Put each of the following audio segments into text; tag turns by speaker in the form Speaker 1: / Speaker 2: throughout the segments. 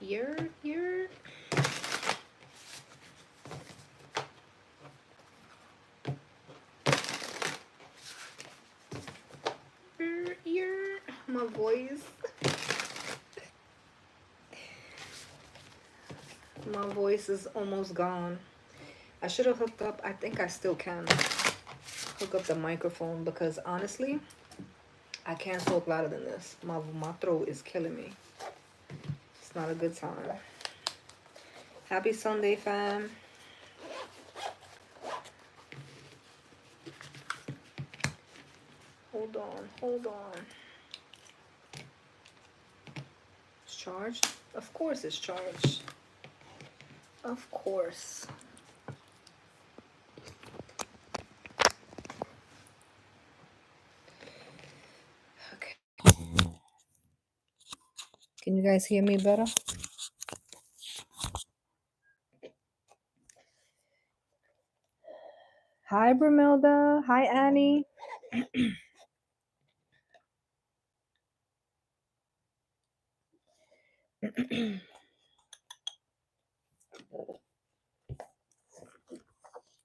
Speaker 1: Year. My voice. My voice is almost gone. I should have hooked up. I think I still can hook up the microphone because honestly, I can't talk louder than this. My throat is killing me. It's not a good time. Happy Sunday, fam. Hold on. It's charged? Of course it's charged. Of course. Okay. Can you guys hear me better? Hi, Bramilda. Hi, Annie.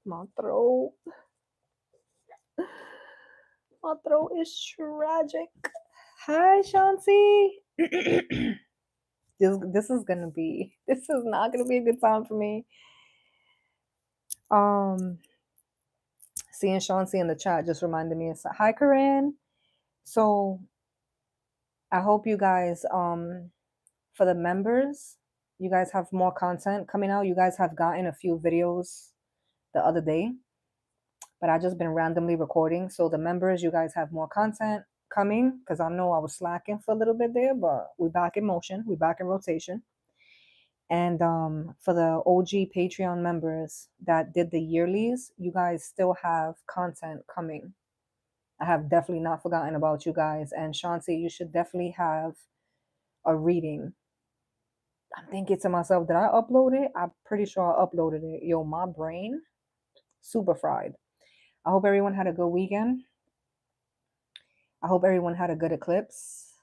Speaker 1: My throat. My throat is tragic. Hi, Shanti. This is not gonna be a good time for me. Seeing Shanti in the chat just reminded me of hi, Corinne. So I hope you guys for the members, you guys have more content coming out. You guys have gotten a few videos the other day, but I just been randomly recording. So the members, you guys have more content coming because I know I was slacking for a little bit there, but we're back in motion. We're back in rotation. And for the OG Patreon members that did the yearlies, you guys still have content coming. I have definitely not forgotten about you guys. And Shanti, you should definitely have a reading. I'm thinking to myself, did I upload it? I'm pretty sure I uploaded it. Yo, my brain, super fried. I hope everyone had a good weekend. I hope everyone had a good eclipse.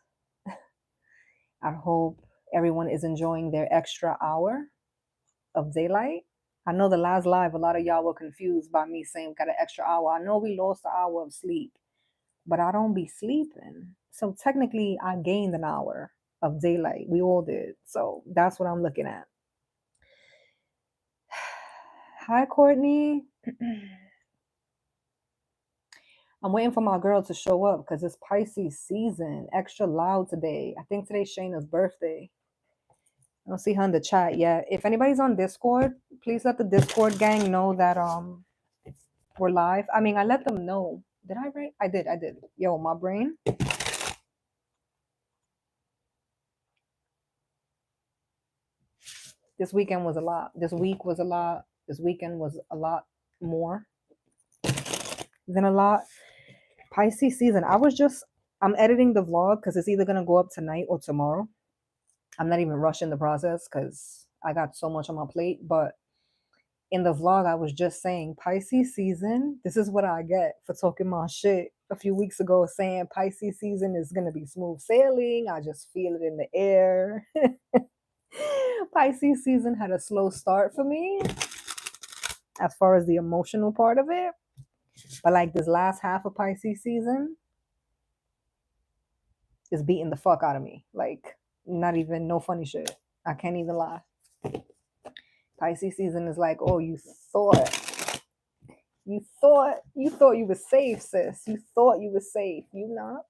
Speaker 1: I hope everyone is enjoying their extra hour of daylight. I know the last live, a lot of y'all were confused by me saying got an extra hour. I know we lost an hour of sleep, but I don't be sleeping. So technically, I gained an hour of daylight. We all did. So that's what I'm looking at. Hi, Courtney. I'm waiting for my girl to show up because it's Pisces season. Extra loud today. I think today's Shayna's birthday. I don't see her in the chat yet. If anybody's on Discord, please let the Discord gang know that we're live. I mean, I let them know. Did I write? I did. Yo, my brain. This weekend was a lot. This week was a lot. This weekend was a lot more than a lot. Pisces season. I'm editing the vlog because it's either going to go up tonight or tomorrow. I'm not even rushing the process because I got so much on my plate. But in the vlog, I was just saying Pisces season. This is what I get for talking my shit a few weeks ago, saying Pisces season is going to be smooth sailing. I just feel it in the air. Pisces season had a slow start for me as far as the emotional part of it. But like this last half of Pisces season is beating the fuck out of me. Like, not even, no funny shit. I can't even lie. Pisces season is like, oh, you thought you were safe, sis. You thought you were safe. You not.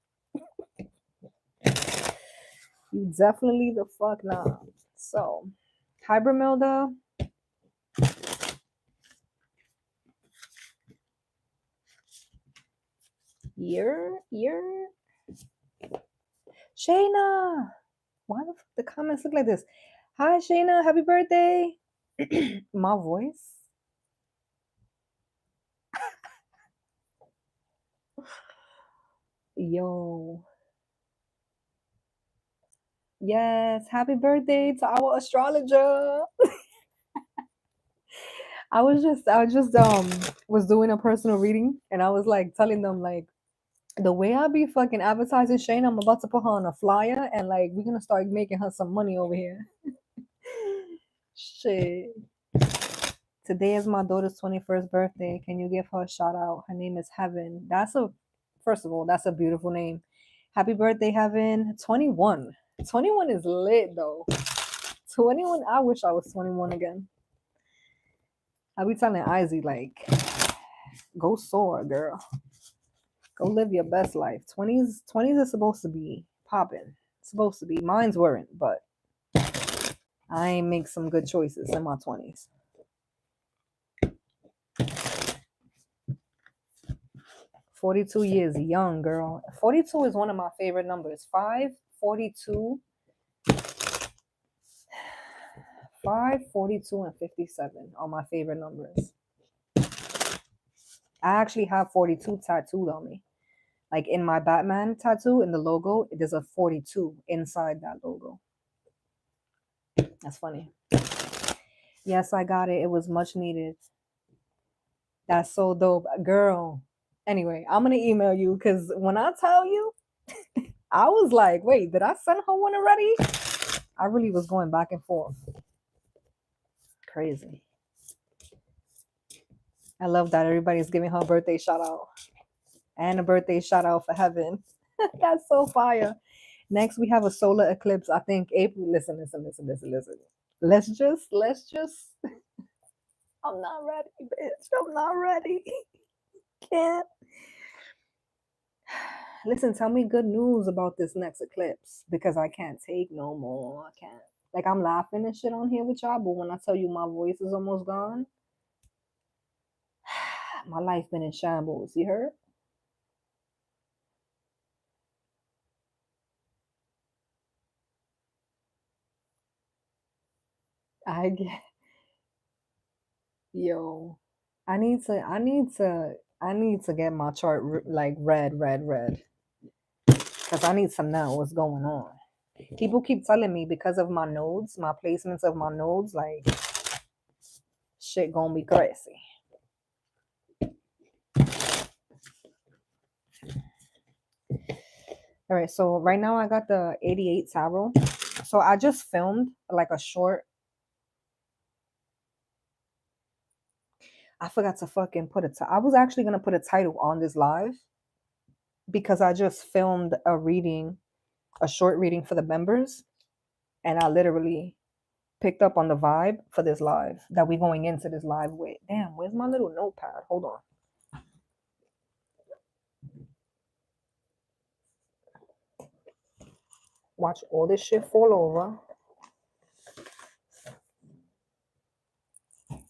Speaker 1: You definitely the fuck not. So, hi, Bramilda. Year. Shayna. Why the fuck the comments look like this? Hi, Shayna. Happy birthday. My voice. Yo. Yes. Happy birthday to our astrologer. I was just was doing a personal reading and I was like telling them like the way I be fucking advertising Shane, I'm about to put her on a flyer and like we're gonna start making her some money over here. Shit. Today is my daughter's 21st birthday. Can you give her a shout out? Her name is Heaven. First of all, that's a beautiful name. Happy birthday, Heaven. 21. 21 is lit though. 21, I wish I was 21 again. I be telling Izzy, like, go soar, girl. Go live your best life. 20s is supposed to be popping. Supposed to be. Mine's weren't, but I ain't make some good choices in my 20s. 42 years young, girl. 42 is one of my favorite numbers. 42, 42, and 57 are my favorite numbers. I actually have 42 tattooed on me. Like in my Batman tattoo, in the logo, there's a 42 inside that logo. That's funny. Yes, I got it. It was much needed. That's so dope. Girl. Anyway, I'm going to email you because when I tell you, I was like, wait, did I send her one already? I really was going back and forth. Crazy. I love that everybody's giving her a birthday shout out and a birthday shout out for Heaven. That's so fire. Next, we have a solar eclipse. I think April. Listen. Let's just. I'm not ready, bitch. I'm not ready. Can't. Listen, tell me good news about this next eclipse because I can't take no more. I can't. Like, I'm laughing and shit on here with y'all, but when I tell you my voice is almost gone, my life been in shambles. You heard? I get. Yo, I need to get my chart like red, because I need to know what's going on. People keep telling me because of my nodes, my placements of my nodes, like shit gonna be crazy. All right, so right now I got the 88 tarot. So I just filmed like a short. I forgot to fucking put it. I was actually gonna put a title on this live because I just filmed a short reading for the members, and I literally picked up on the vibe for this live that we're going into this live with. Damn, where's my little notepad? Hold on. Watch all this shit fall over.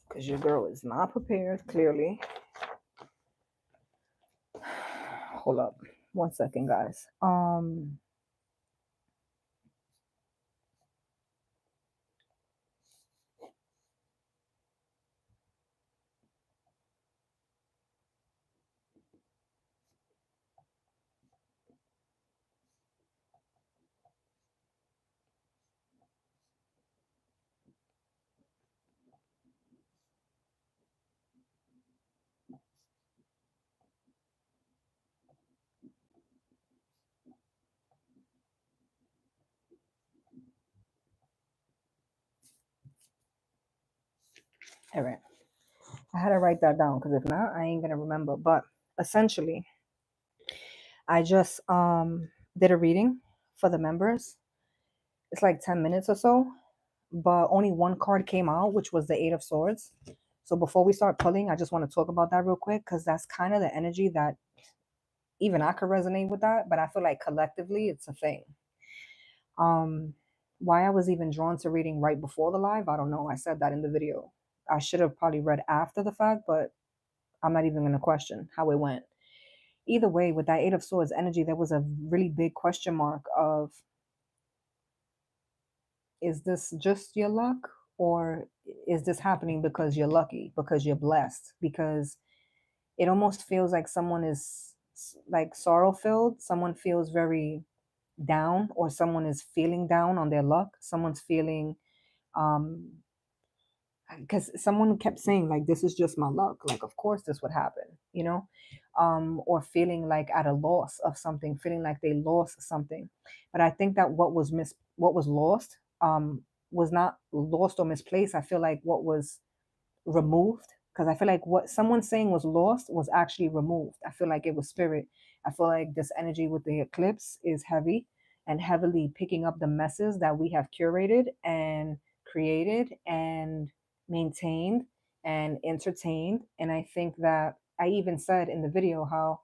Speaker 1: Because your girl is not prepared, clearly. Hold up. 1 second, guys. All right. I had to write that down because if not, I ain't gonna remember. But essentially, I just did a reading for the members. It's like 10 minutes or so, but only one card came out, which was the Eight of Swords. So before we start pulling, I just want to talk about that real quick because that's kind of the energy that even I could resonate with that, but I feel like collectively it's a thing. Um, why I was even drawn to reading right before the live, I don't know. I said that in the video. I should have probably read after the fact, but I'm not even going to question how it went. Either way, with that Eight of Swords energy, there was a really big question mark of, is this just your luck? Or is this happening because you're lucky, because you're blessed? Because it almost feels like someone is like sorrow filled. Someone feels very down, or someone is feeling down on their luck. Someone's feeling, um, because someone kept saying like, this is just my luck, like of course this would happen, you know. Or feeling like at a loss of something, feeling like they lost something. But I think that what was lost, was not lost or misplaced. I feel like what was removed, because I feel like what someone's saying was lost was actually removed. I feel like it was spirit. I feel like this energy with the eclipse is heavy and heavily picking up the messes that we have curated and created and maintained and entertained. And I think that I even said in the video how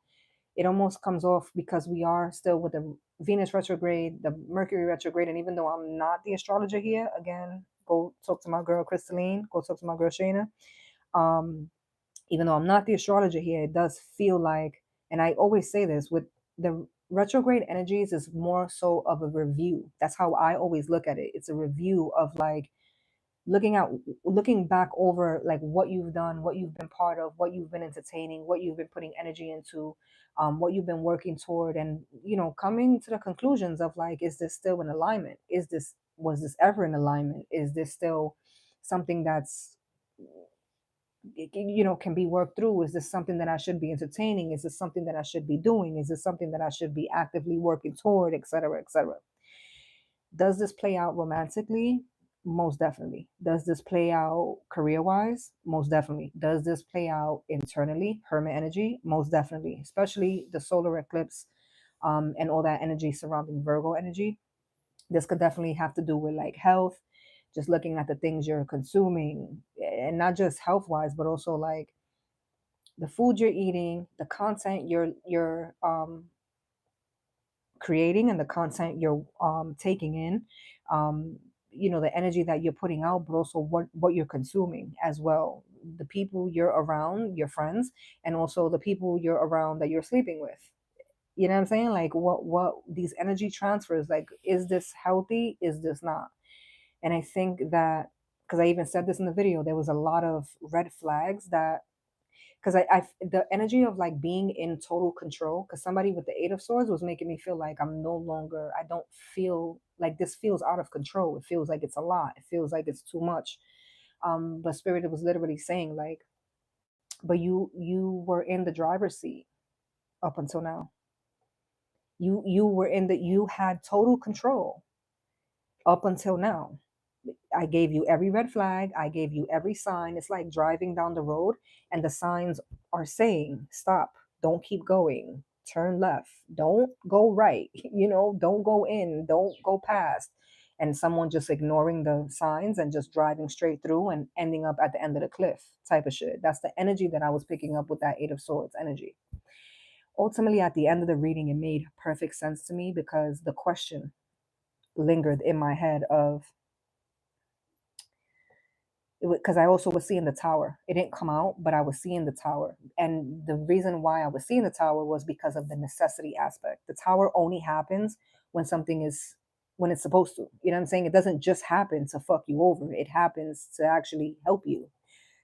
Speaker 1: it almost comes off, because we are still with the Venus retrograde, the Mercury retrograde. And even though I'm not the astrologer here, again, go talk to my girl Crystalline, go talk to my girl Shayna. Um, Even though I'm not the astrologer here, it does feel like, and I always say this, with the retrograde energies is more so of a review. That's how I always look at it. It's a review of like looking back over like what you've done, what you've been part of, what you've been entertaining, what you've been putting energy into, what you've been working toward, and coming to the conclusions of like, is this still in alignment? Was this ever in alignment? Is this still something that's can be worked through? Is this something that I should be entertaining? Is this something that I should be doing? Is this something that I should be actively working toward, etc., etc.? Does this play out romantically? Most definitely. Does this play out career wise? Most definitely. Does this play out internally, hermit energy? Most definitely, especially the solar eclipse, and all that energy surrounding Virgo energy. This could definitely have to do with like health, just looking at the things you're consuming, and not just health wise, but also like the food you're eating, the content you're creating, and the content you're taking in, the energy that you're putting out, but also what you're consuming as well, the people you're around, your friends, and also the people you're around that you're sleeping with. You know what I'm saying? Like what these energy transfers, like, is this healthy? Is this not? And I think that, because I even said this in the video, there was a lot of red flags that, because the energy of like being in total control, because somebody with the Eight of Swords was making me feel like I don't feel like this feels out of control. It feels like it's a lot. It feels like it's too much. But Spirit was literally saying like, but you were in the driver's seat up until now. You had total control up until now. I gave you every red flag. I gave you every sign. It's like driving down the road and the signs are saying, stop, don't keep going, turn left, don't go right, don't go in, don't go past. And someone just ignoring the signs and just driving straight through and ending up at the end of the cliff type of shit. That's the energy that I was picking up with that Eight of Swords energy. Ultimately, at the end of the reading, it made perfect sense to me, because the question lingered in my head of, because I also was seeing the tower. It didn't come out, but I was seeing the tower. And the reason why I was seeing the tower was because of the necessity aspect. The tower only happens when when it's supposed to. You know what I'm saying? It doesn't just happen to fuck you over. It happens to actually help you.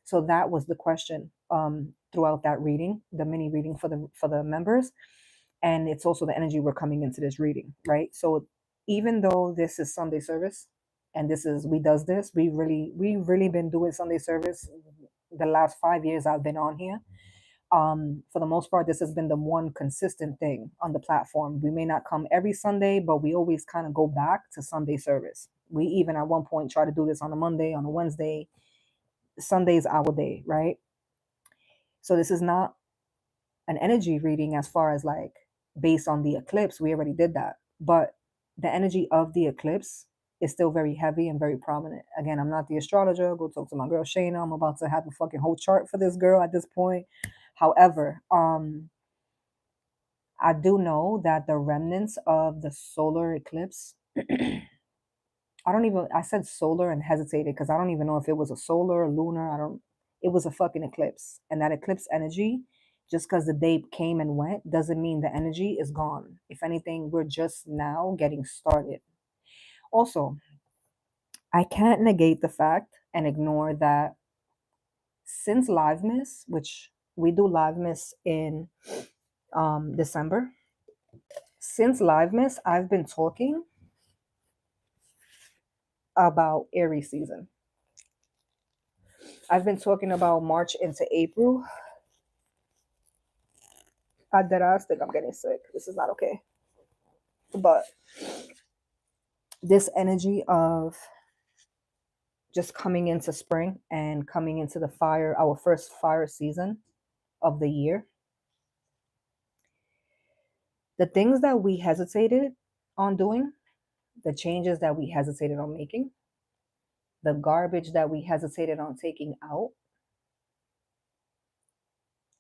Speaker 1: So that was the question throughout that reading, the mini reading for the members. And it's also the energy we're coming into this reading, right? So even though this is Sunday service, and we really been doing Sunday service the last 5 years I've been on here. For the most part, this has been the one consistent thing on the platform. We may not come every Sunday, but we always kind of go back to Sunday service. We even at one point try to do this on a Monday, on a Wednesday. Sunday's our day, right? So this is not an energy reading as far as like based on the eclipse. We already did that. But the energy of the eclipse is still very heavy and very prominent. Again, I'm not the astrologer. Go talk to my girl Shayna. I'm about to have a fucking whole chart for this girl at this point. However, I do know that the remnants of the solar eclipse, I said solar and hesitated because I don't even know if it was a solar or lunar. It was a fucking eclipse. And that eclipse energy, just because the day came and went, doesn't mean the energy is gone. If anything, we're just now getting started. Also, I can't negate the fact and ignore that since Live Miss, which we do Live Miss in December, since Live Miss, I've been talking about Aries season. I've been talking about March into April. I think I'm getting sick. This is not okay. But this energy of just coming into spring and coming into the fire, our first fire season of the year, the things that we hesitated on doing, the changes that we hesitated on making, the garbage that we hesitated on taking out,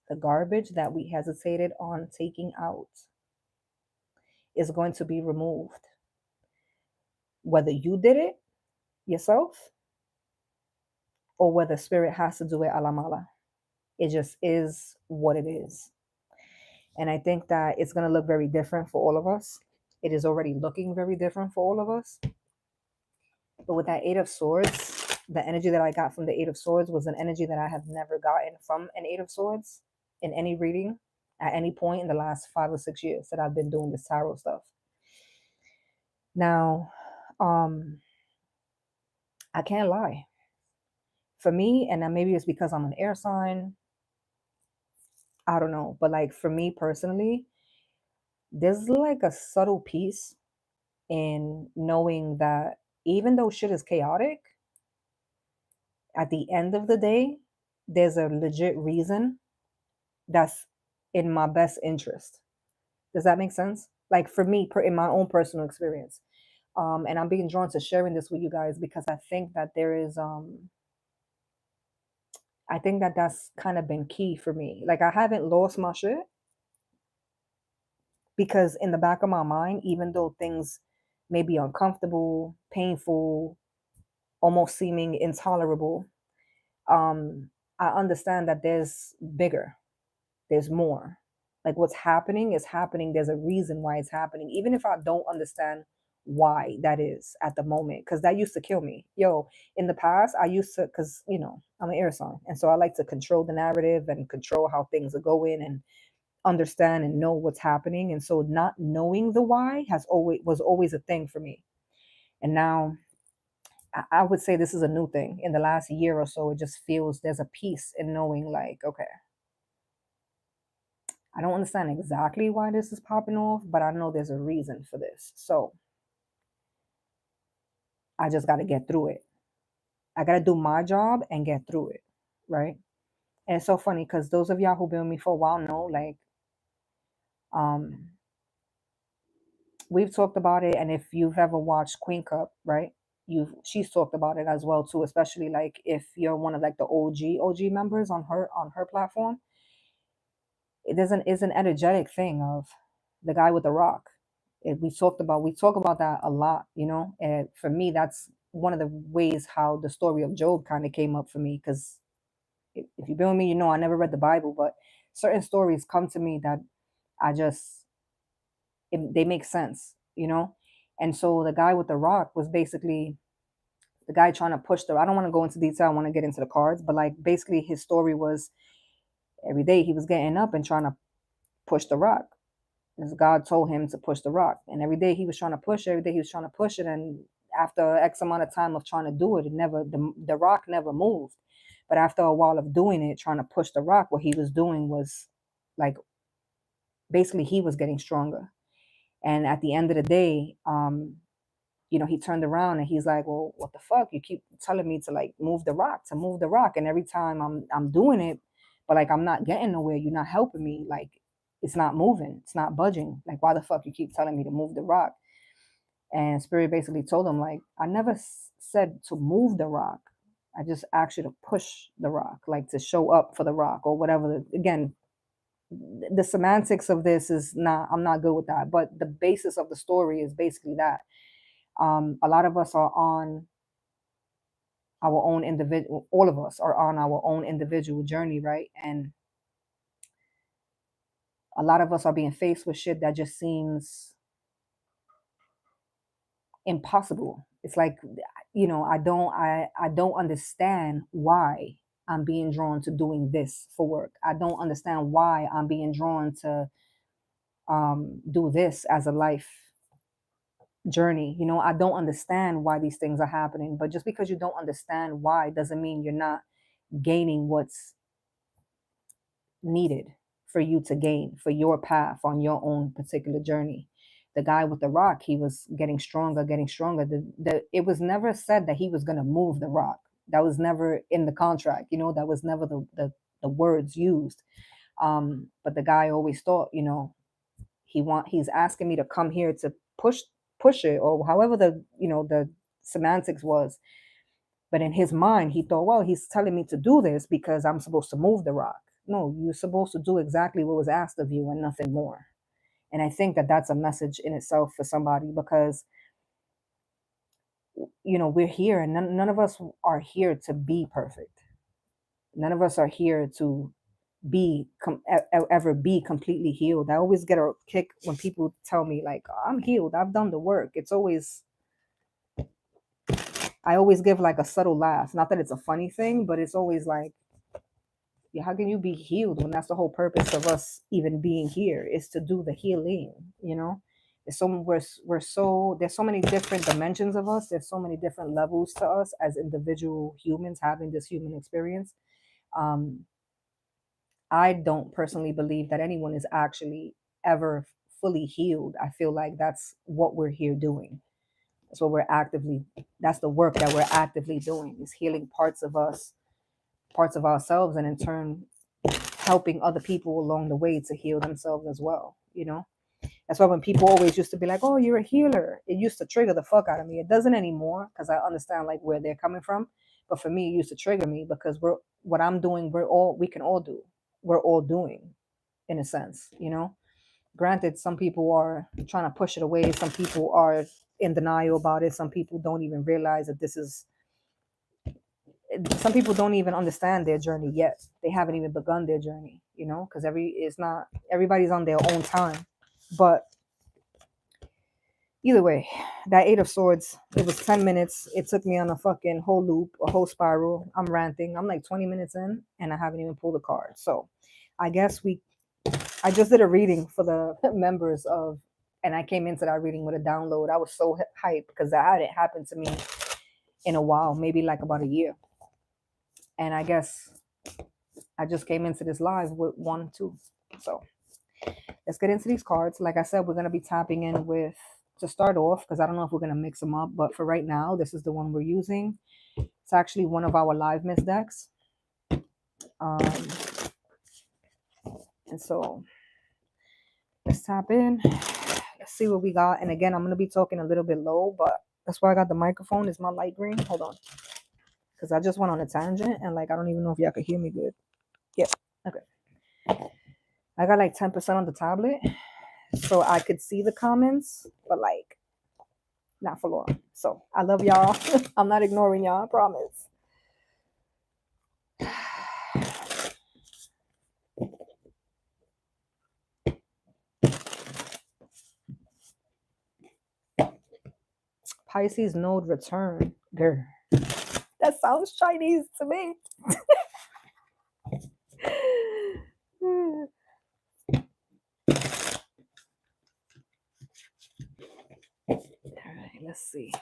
Speaker 1: the garbage that we hesitated on taking out is going to be removed. Whether you did it yourself or whether spirit has to do it a la mala. It just is what it is. And I think that it's going to look very different for all of us. It is already looking very different for all of us. But with that Eight of Swords, the energy that I got from the Eight of Swords was an energy that I have never gotten from an Eight of Swords in any reading at any point in the last 5 or 6 years that I've been doing this tarot stuff. Now, I can't lie. For me, and then maybe it's because I'm an air sign, I don't know. But like for me personally, there's like a subtle peace in knowing that even though shit is chaotic, at the end of the day, there's a legit reason that's in my best interest. Does that make sense? Like for me, in my own personal experience. And I'm being drawn to sharing this with you guys because I think that there is, I think that that's kind of been key for me. Like I haven't lost my shit because in the back of my mind, even though things may be uncomfortable, painful, almost seeming intolerable, I understand that there's bigger, there's more. Like what's happening is happening. There's a reason why it's happening, even if I don't understand why that is at the moment, because that used to kill me. Yo, in the past, I used to, because, you know, I'm an air sign. And so I like to control the narrative and control how things are going and understand and know what's happening. And so not knowing the why was always a thing for me. And now I would say this is a new thing. In the last year or so, it just feels there's a peace in knowing, like, okay, I don't understand exactly why this is popping off, but I know there's a reason for this. So I just got to get through it. I got to do my job and get through it. Right. And it's so funny because those of y'all who've been with me for a while know, like, um, we've talked about it. And if you've ever watched Queen Cup, right, she's talked about it as well too, especially like if you're one of like the OG members on her platform. It doesn't is an energetic thing of the guy with the rock. We talk about that a lot, you know. And for me, that's one of the ways how the story of Job kind of came up for me. Because if you've been with me, you know I never read the Bible, but certain stories come to me that I just they make sense, you know. And so the guy with the rock was basically the guy trying to push the. I don't want to go into detail. I want to get into the cards, but like basically his story was every day he was getting up and trying to push the rock. As God told him to push the rock. And every day he was trying to push, every day he was trying to push it. And after X amount of time of trying to do it, the rock never moved. But after a while of doing it, trying to push the rock, what he was doing was like basically he was getting stronger. And at the end of the day, you know, he turned around and he's like, well, what the fuck? You keep telling me to like move the rock, to move the rock. And every time I'm doing it, but like I'm not getting nowhere. You're not helping me. Like it's not moving. It's not budging. Like why the fuck you keep telling me to move the rock? And Spirit basically told him like, I never said to move the rock. I just asked you to push the rock, like to show up for the rock or whatever. Again, the semantics of this is not, I'm not good with that. But the basis of the story is basically that. A lot of us are on our own individual, all of us are on our own individual journey, right? And a lot of us are being faced with shit that just seems impossible. It's like, you know, I don't understand why I'm being drawn to doing this for work. I don't understand why I'm being drawn to do this as a life journey. You know, I don't understand why these things are happening, but just because you don't understand why doesn't mean you're not gaining what's needed for you to gain for your path on your own particular journey. the guy with the rock, he was getting stronger, getting stronger. It was never said that he was going to move the rock. That was never in the contract. That was never the words used. But the guy always thought, he's asking me to come here to push it, or however the semantics was. But in his mind, he thought, well, he's telling me to do this because I'm supposed to move the rock. No, you're supposed to do exactly what was asked of you and nothing more. And I think that that's a message in itself for somebody, because we're here, and none of us are here to be perfect. None of us are here to ever be completely healed. I always get a kick when people tell me, like, I'm healed, I've done the work. I always give like a subtle laugh. Not that it's a funny thing, but it's always like, yeah, how can you be healed when that's the whole purpose of us even being here, is to do the healing? There's so many different dimensions of us. There's so many different levels to us as individual humans having this human experience. um I don't personally believe that anyone is actually ever fully healed. I feel like that's what we're here doing. That's what we're actively, that's the work that we're actively doing, is healing parts of us, parts of ourselves, and in turn helping other people along the way to heal themselves as well. That's why when people always used to be like, oh, you're a healer, it used to trigger the fuck out of me. It doesn't anymore, because I understand like where they're coming from. But for me, it used to trigger me, because what I'm doing, we can all do. We're all doing, in a sense. Granted, some people are trying to push it away. Some people are in denial about it. Some people don't even realize that some people don't even understand their journey yet. They haven't even begun their journey, because everybody's on their own time. But either way, that Eight of Swords, it was 10 minutes. It took me on a fucking whole loop, a whole spiral. I'm ranting. I'm like 20 minutes in and I haven't even pulled a card. So I guess I just did a reading for the members and I came into that reading with a download. I was so hyped because that hadn't happened to me in a while, maybe like about a year. And I guess I just came into this live with 1, 2. So let's get into these cards. Like I said, we're going to be tapping in with, to start off, because I don't know if we're going to mix them up, but for right now, this is the one we're using. It's actually one of our live miss decks. And so let's tap in. Let's see what we got. And again, I'm going to be talking a little bit low, but that's why I got the microphone. Is my light green? Hold on. Because I just went on a tangent and like, I don't even know if y'all could hear me good. Yeah. Okay. I got like 10% on the tablet, so I could see the comments, but like not for long. So I love y'all. I'm not ignoring y'all, I promise. Pisces node return. Grr. That sounds Chinese to me. All right, let's see.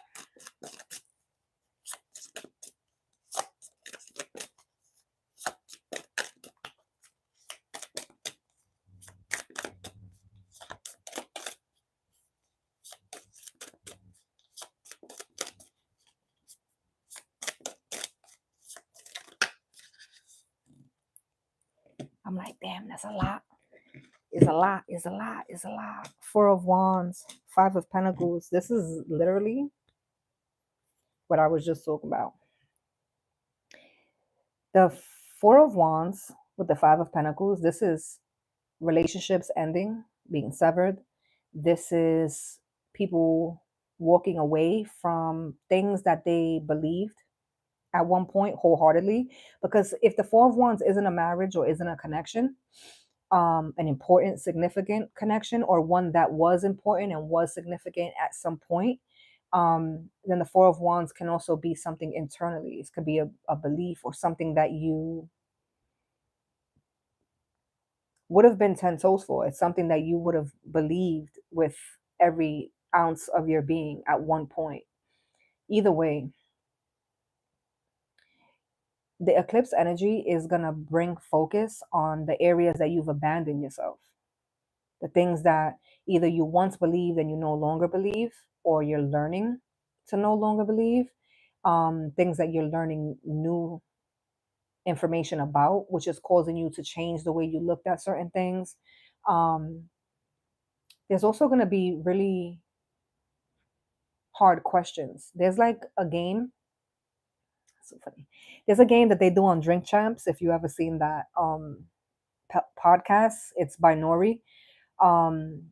Speaker 1: I'm like, damn, that's a lot. It's a lot. It's a lot. It's a lot. Four of Wands, Five of Pentacles. This is literally what I was just talking about. The Four of Wands with the Five of Pentacles, this is relationships ending, being severed. This is people walking away from things that they believed at one point wholeheartedly. Because if the Four of Wands isn't a marriage or isn't a connection, an important, significant connection, or one that was important and was significant at some point, then the Four of Wands can also be something internally. It could be a belief or something that you would have been 10 toes for. It's something that you would have believed with every ounce of your being at one point. Either way, the eclipse energy is going to bring focus on the areas that you've abandoned yourself. The things that either you once believed and you no longer believe, or you're learning to no longer believe. Things that you're learning new information about, which is causing you to change the way you looked at certain things. Um, there's also going to be really hard questions. There's like a game. So funny. There's a game that they do on Drink Champs. If you ever seen that podcast, it's by Nori. Um,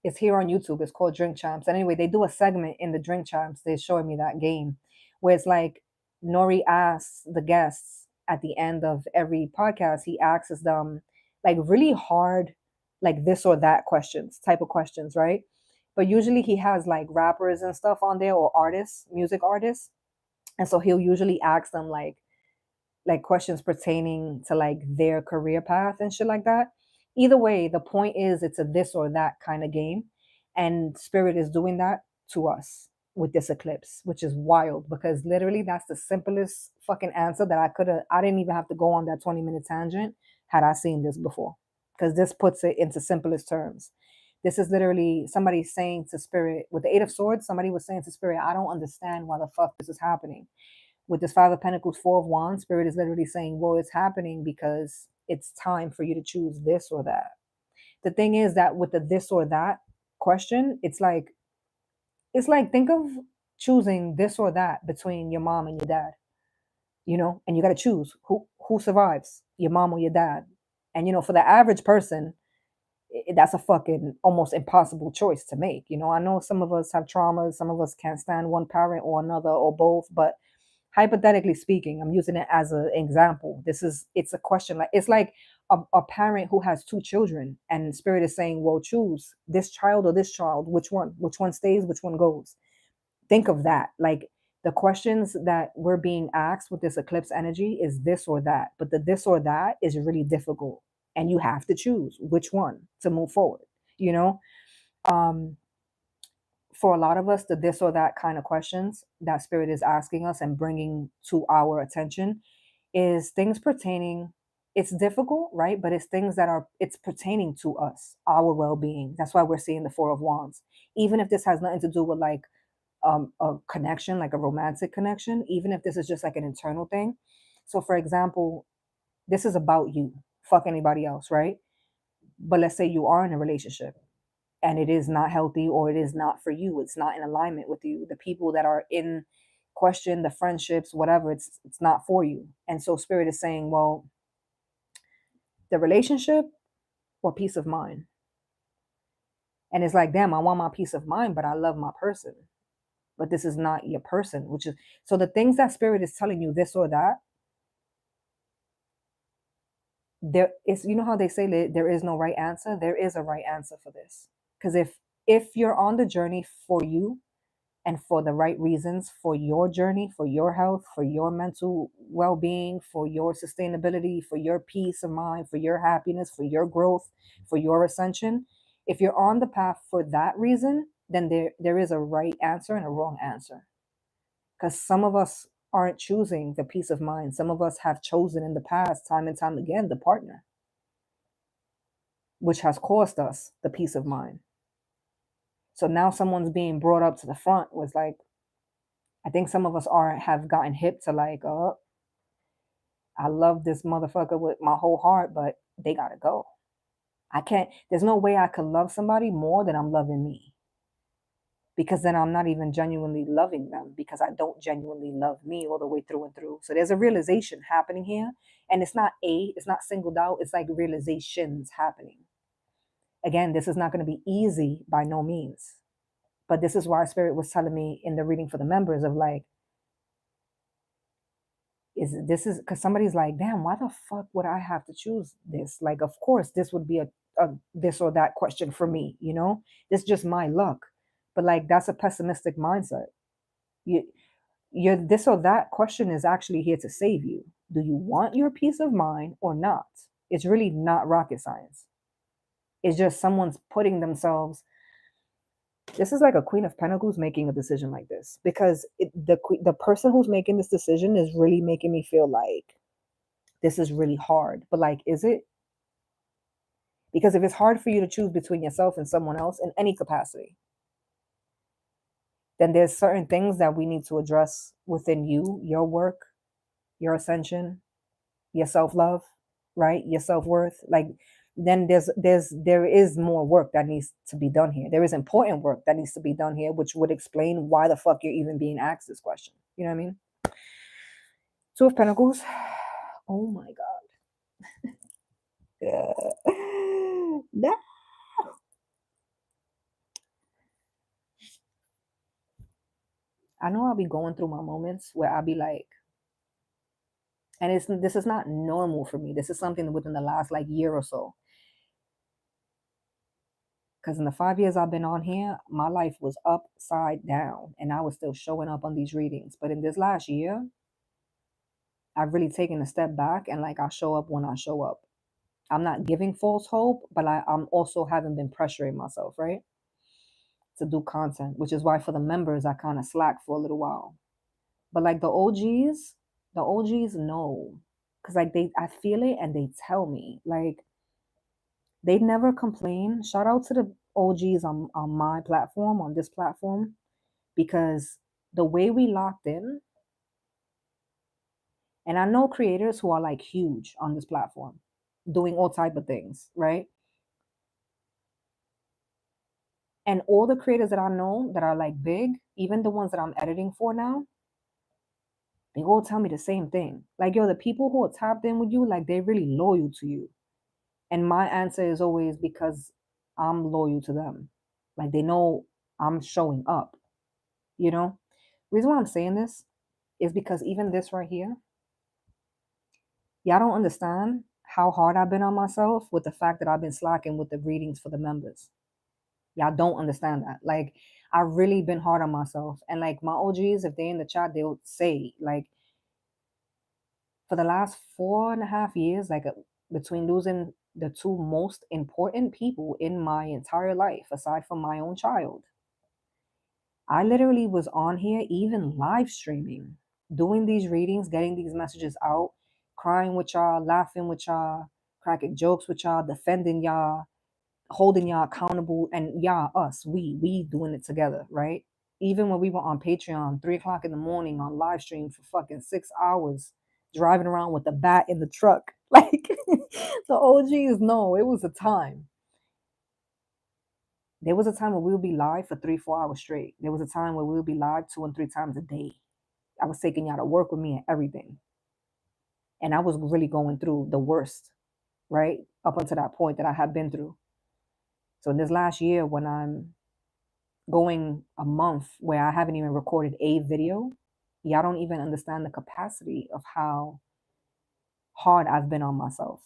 Speaker 1: it's here on YouTube. It's called Drink Champs. And anyway, they do a segment in the Drink Champs. They're showing me that game where it's like Nori asks the guests at the end of every podcast, he asks them like really hard, like this or that questions, type of questions, right? But usually he has like rappers and stuff on there, or artists, music artists. And so he'll usually ask them like questions pertaining to like their career path and shit like that. Either way, the point is it's a this or that kind of game. And Spirit is doing that to us with this eclipse, which is wild because literally that's the simplest fucking answer that I didn't even have to go on that 20-minute tangent had I seen this before. Because this puts it into simplest terms. This is literally somebody saying to Spirit, with the Eight of Swords, somebody was saying to Spirit, I don't understand why the fuck this is happening. With this Five of Pentacles, Four of Wands, Spirit is literally saying, well, it's happening because it's time for you to choose this or that. The thing is that with the this or that question, it's like think of choosing this or that between your mom and your dad, and you got to choose who survives, your mom or your dad. And for the average person, that's a fucking almost impossible choice to make. I know some of us have traumas, some of us can't stand one parent or another or both, but hypothetically speaking, I'm using it as an example. It's a question, like it's like a parent who has two children, and Spirit is saying, well, choose this child or this child. Which one stays, which one goes? Think of that. Like the questions that we're being asked with this eclipse energy is this or that, but the this or that is really difficult, and you have to choose which one to move forward. You know, um, for a lot of us, the this or that kind of questions that Spirit is asking us and bringing to our attention is things pertaining. It's difficult, right? But it's things it's pertaining to us, our well-being. That's why we're seeing the Four of Wands. Even if this has nothing to do with like a connection, like a romantic connection, even if this is just like an internal thing. So for example, this is about you. Fuck anybody else, right? But let's say you are in a relationship and it is not healthy, or it is not for you, it's not in alignment with you, the people that are in question, the friendships, whatever, it's not for you. And so Spirit is saying, well, the relationship or peace of mind. And it's like, damn, I want my peace of mind, but I love my person. But this is not your person, which is so the things that Spirit is telling you, this or that, there is, how they say that there is no right answer. There is a right answer for this. Because if you're on the journey for you, and for the right reasons, for your journey, for your health, for your mental well-being, for your sustainability, for your peace of mind, for your happiness, for your growth, for your ascension, if you're on the path for that reason, then there is a right answer and a wrong answer. Because some of us aren't choosing the peace of mind. Some of us have chosen in the past, time and time again, the partner, which has cost us the peace of mind. So now someone's being brought up to the front was like, I think some of us have gotten hip to like, oh, I love this motherfucker with my whole heart, but they gotta go. I can't, there's no way I could love somebody more than I'm loving me. Because then I'm not even genuinely loving them, because I don't genuinely love me all the way through and through. So there's a realization happening here. And it's not singled out, it's like realizations happening. Again, this is not going to be easy by no means. But this is why Spirit was telling me in the reading for the members of like, this is because somebody's like, damn, why the fuck would I have to choose this? Like, of course, this would be a this or that question for me, This is just my luck. But like, that's a pessimistic mindset. You, your this or that question is actually here to save you. Do you want your peace of mind or not? It's really not rocket science. It's just someone's putting themselves. This is like a Queen of Pentacles making a decision like this, because the person who's making this decision is really making me feel like this is really hard. But like, is it? Because if it's hard for you to choose between yourself and someone else in any capacity, then there's certain things that we need to address within you, your work, your ascension, your self-love, right? Your self-worth. Like then there is more work that needs to be done here. There is important work that needs to be done here, which would explain why the fuck you're even being asked this question. You know what I mean? Two of Pentacles. Oh my God. Nah. I know I'll be going through my moments where I'll be like, and this is not normal for me. This is something within the last like year or so. Because in the 5 years I've been on here, my life was upside down and I was still showing up on these readings. But in this last year, I've really taken a step back and like I show up when I show up. I'm not giving false hope, but I'm also haven't been pressuring myself, right? To do content, which is why for the members, I kind of slack for a little while. But like the OGs know. Because like I feel it and they tell me. Like they never complain. Shout out to the OGs on my platform, on this platform, because the way we locked in, and I know creators who are like huge on this platform, doing all type of things, right? And all the creators that I know that are like big, even the ones that I'm editing for now, they all tell me the same thing. Like, yo, the people who are tapped in with you, like they're really loyal to you. And my answer is always because I'm loyal to them. Like they know I'm showing up, you know? Reason why I'm saying this is because even this right here, y'all don't understand how hard I've been on myself with the fact that I've been slacking with the readings for the members. Y'all don't understand that. Like, I've really been hard on myself. And like my OGs, if they in the chat, they'll say, like, for the last 4.5 years, like between losing the two most important people in my entire life, aside from my own child, I literally was on here, even live streaming, doing these readings, getting these messages out, crying with y'all, laughing with y'all, cracking jokes with y'all, defending y'all, holding y'all accountable, and y'all, us, we doing it together, right? Even when we were on Patreon, 3 o'clock in the morning on live stream for fucking 6 hours, driving around with the bat in the truck. Like the OGs know it was a time. There was a time where we would be live for 3-4 hours straight. There was a time where we would be live 2 and 3 times a day. I was taking y'all to work with me and everything. And I was really going through the worst, right? Up until that point that I had been through. So in this last year, when I'm going a month where I haven't even recorded a video, y'all don't even understand the capacity of how hard I've been on myself.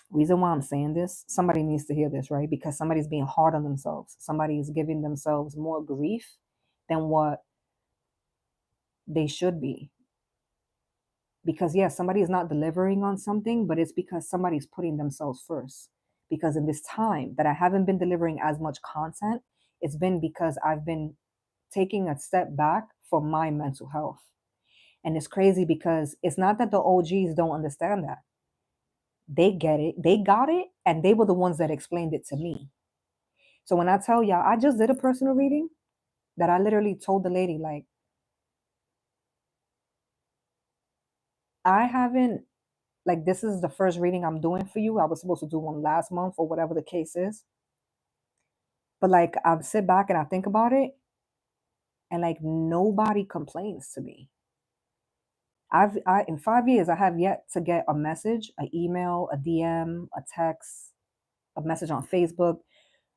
Speaker 1: Reason why I'm saying this, somebody needs to hear this, right? Because somebody's being hard on themselves. Somebody is giving themselves more grief than what they should be. Because yes, somebody is not delivering on something, but it's because somebody's putting themselves first. Because in this time that I haven't been delivering as much content, it's been because I've been taking a step back for my mental health. And it's crazy because it's not that the OGs don't understand that. They get it, they got it, and they were the ones that explained it to me. So when I tell y'all, I just did a personal reading that I literally told the lady, like, I haven't, like, this is the first reading I'm doing for you. I was supposed to do one last month or whatever the case is. But like, I sit back and I think about it, and like, nobody complains to me. In 5 years, I have yet to get a message, an email, a DM, a text, a message on Facebook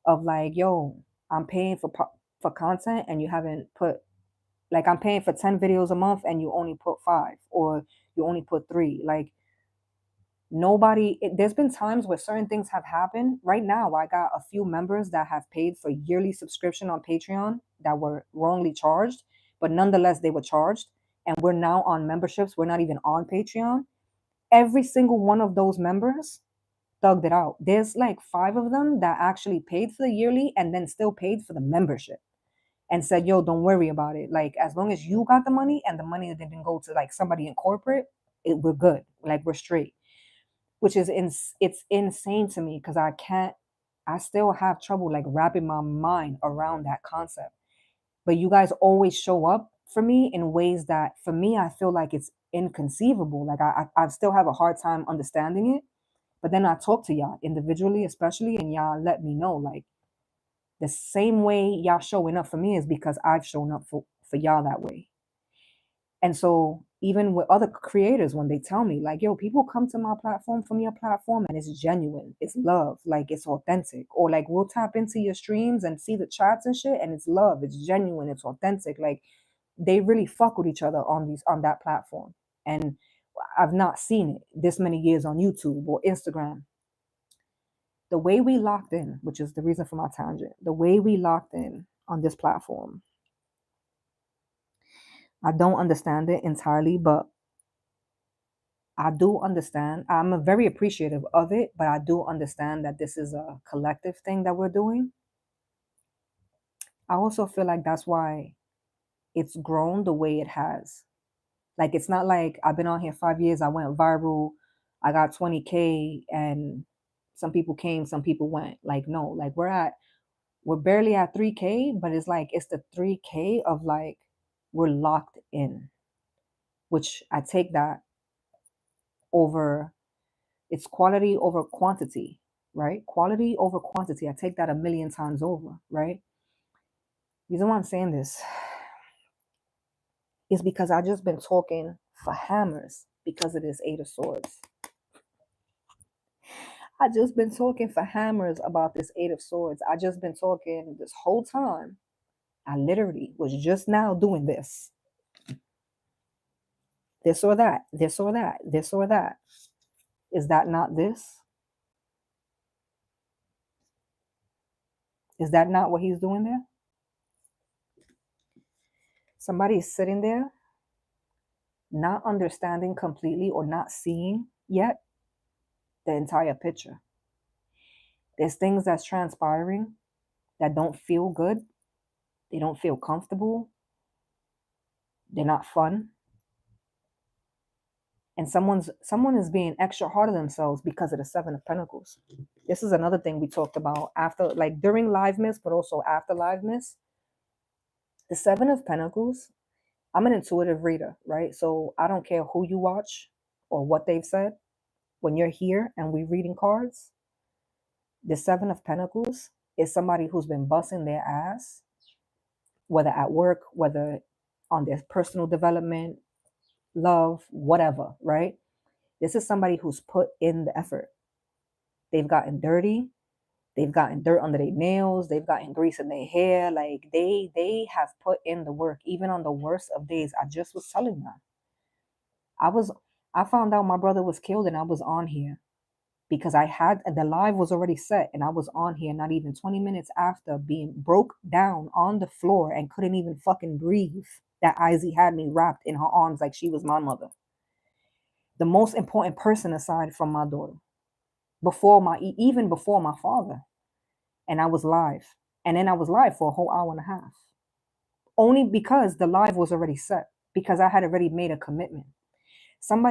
Speaker 1: of like, yo, I'm paying for content and you haven't put, like, I'm paying for 10 videos a month and you only put 5 or you only put 3. Like, there's been times where certain things have happened. Right now, I got a few members that have paid for yearly subscription on Patreon that were wrongly charged, but nonetheless, they were charged. And we're now on memberships. We're not even on Patreon. Every single one of those members thugged it out. There's like 5 of them that actually paid for the yearly and then still paid for the membership and said, yo, don't worry about it. Like, as long as you got the money and the money didn't go to like somebody in corporate, we're good. Like, we're straight. which is it's insane to me because I still have trouble like wrapping my mind around that concept. But you guys always show up for me in ways that for me I feel like it's inconceivable. Like I still have a hard time understanding it. But then I talk to y'all individually, especially, and y'all let me know like the same way y'all showing up for me is because I've shown up for y'all that way. And so even with other creators, when they tell me like, yo, people come to my platform from your platform and it's genuine, it's love, like it's authentic, or like we'll tap into your streams and see the chats and shit and it's love, it's genuine, it's authentic. Like they really fuck with each other on that platform. And I've not seen it this many years on YouTube or Instagram. The way we locked in, which is the reason for my tangent, the way we locked in on this platform, I don't understand it entirely, but I do understand. I'm very appreciative of it, but I do understand that this is a collective thing that we're doing. I also feel like that's why it's grown the way it has. Like, it's not like I've been on here 5 years, I went viral, I got 20K, and some people came, some people went. Like, no, like we're barely at 3K, but it's like, it's the 3K of like, we're locked in, which I take that over, it's quality over quantity, right? Quality over quantity. I take that a million times over, right? The reason why I'm saying this is because I just been talking for hammers because of this Eight of Swords. I just been talking for hammers about this Eight of Swords. I just been talking this whole time. I literally was just now doing this. This or that, this or that, this or that. Is that not this? Is that not what he's doing there? Somebody's sitting there not understanding completely or not seeing yet the entire picture. There's things that's transpiring that don't feel good. They don't feel comfortable. They're not fun. And someone is being extra hard on themselves because of the Seven of Pentacles. This is another thing we talked about after, like during Live Miss, but also after Live Miss. The Seven of Pentacles, I'm an intuitive reader, right? So I don't care who you watch or what they've said. When you're here and we're reading cards, the Seven of Pentacles is somebody who's been busting their ass, whether at work, whether on their personal development, love, whatever, right? This is somebody who's put in the effort. They've gotten dirty. They've gotten dirt under their nails. They've gotten grease in their hair. Like they have put in the work, even on the worst of days. I just was telling them. I found out my brother was killed and I was on here because the live was already set and I was on here not even 20 minutes after being broke down on the floor and couldn't even fucking breathe. That Izzy had me wrapped in her arms like she was my mother. The most important person aside from my daughter. Even before my father. And I was live. And then I was live for a whole hour and a half. Only because the live was already set. Because I had already made a commitment.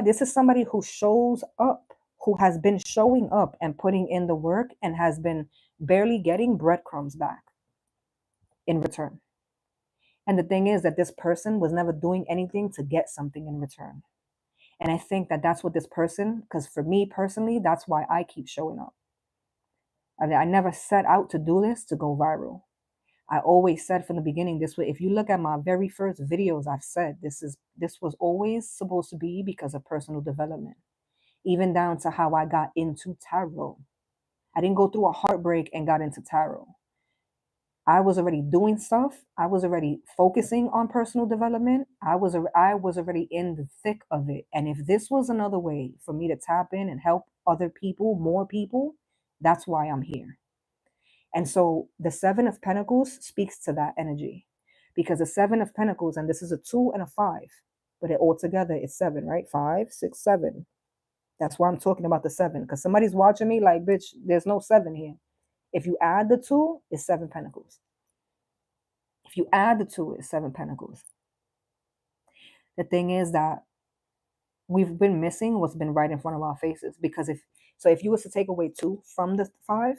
Speaker 1: This is somebody who shows up, who has been showing up and putting in the work and has been barely getting breadcrumbs back in return. And the thing is that this person was never doing anything to get something in return. And I think that that's what this person, because for me personally, that's why I keep showing up. I never set out to do this to go viral. I always said from the beginning this way. If you look at my very first videos, I've said this was always supposed to be because of personal development. Even down to how I got into tarot. I didn't go through a heartbreak and got into tarot. I was already doing stuff. I was already focusing on personal development. I was already in the thick of it. And if this was another way for me to tap in and help other people, more people, that's why I'm here. And so the Seven of Pentacles speaks to that energy, because the Seven of Pentacles, and this is a 2 and a 5, but altogether it's 7, right? 5, 6, 7. That's why I'm talking about the 7, because somebody's watching me like, bitch, there's no 7 here. If you add the 2, it's 7 Pentacles. If you add the 2, it's 7 Pentacles. The thing is that we've been missing what's been right in front of our faces. Because if you was to take away 2 from the 5,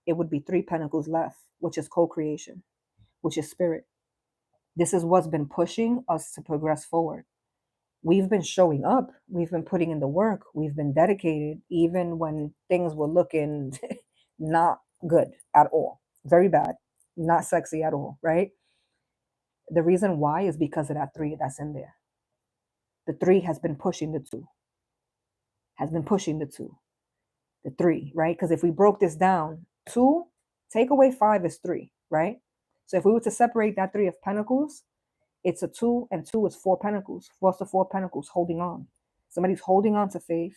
Speaker 1: it would be 3 pentacles left, which is co-creation, which is spirit. This is what's been pushing us to progress forward. We've been showing up, we've been putting in the work, we've been dedicated, even when things were looking not good at all, very bad, not sexy at all, right? The reason why is because of that 3 that's in there. The 3 has been pushing the 2, has been pushing the 2, the 3, right? Because if we broke this down, 2, take away 5 is 3, right? So if we were to separate that 3 of pentacles, it's a 2, and 2 is 4 pentacles. What's the 4 pentacles? Holding on. Somebody's holding on to faith.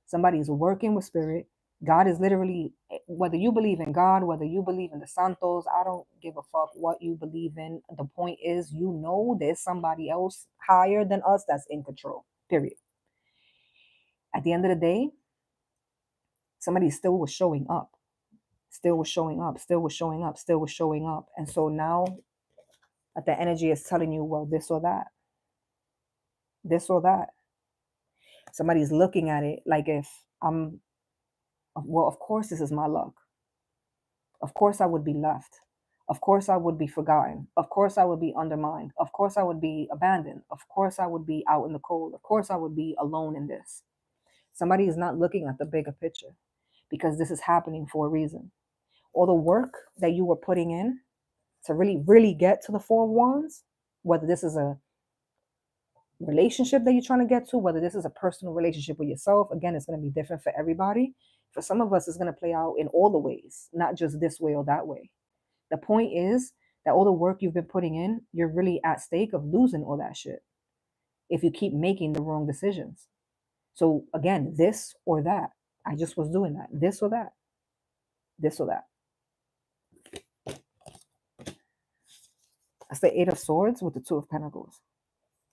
Speaker 1: Somebody's working with spirit. God is literally, whether you believe in God, whether you believe in the Santos, I don't give a fuck what you believe in. The point is, you know there's somebody else higher than us that's in control, period. At the end of the day, somebody still was showing up, still was showing up, still was showing up, still was showing up. And so now that the energy is telling you, well, this or that, this or that. Somebody's looking at it like, if I'm, well, of course this is my luck. Of course I would be left. Of course I would be forgotten. Of course I would be undermined. Of course I would be abandoned. Of course I would be out in the cold. Of course I would be alone in this. Somebody is not looking at the bigger picture, because this is happening for a reason. All the work that you were putting in to really, really get to the 4 of Wands, whether this is a relationship that you're trying to get to, whether this is a personal relationship with yourself, again, it's going to be different for everybody. For some of us, it's going to play out in all the ways, not just this way or that way. The point is that all the work you've been putting in, you're really at stake of losing all that shit if you keep making the wrong decisions. So again, this or that. I just was doing that. This or that. This or that. That's the 8 of Swords with the 2 of Pentacles.